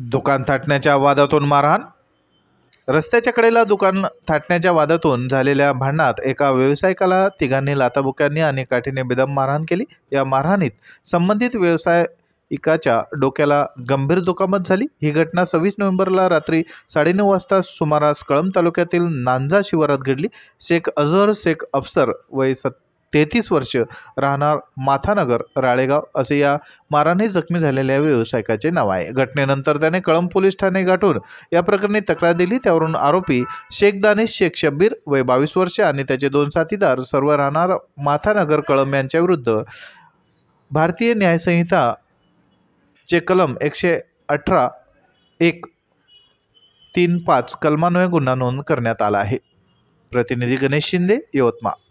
दुकान थाटण्याच्या वादातून मारहाण। रस्त्याच्या कडेला दुकान थाटण्याच्या वादातून झालेल्या भांडणात एका व्यावसायिकाला तिघांनी लाथाबुक्यांनी आणि काठीने बेदम मारहाण केली। या मारहाणीत संबंधित व्यावसायिकाच्या डोक्याला गंभीर दुखापत झाली। ही घटना 26 नोव्हेंबरला रात्री 9:30 वाजता सुमारास कळंब तालुक्यातील नांजा शिवारात घडली। शेख अजहर शेख अफसर वय 33 वर्ष, राहणार माथानगर राळेगाव असे या मारहाणीत जखमी झालेल्या व्यावसायिकाचे नाव आहे। घटनेनंतर त्याने कळंब पोलीस ठाणे गाठून या प्रकरणी तक्रार दिली। त्यावरून आरोपी शेख दानिश शेख शब्बीर वय 22 वर्ष आणि त्याचे 2 साथीदार सर्व राहणार माथानगर कळंब यांच्या विरुद्ध भारतीय न्याय संहिता चे कलम 118(1)(3)(5) कलमान्वये गुन्हा नोंद करण्यात आला आहे। प्रतिनिधी गणेश शिंदे, यवतमाळ।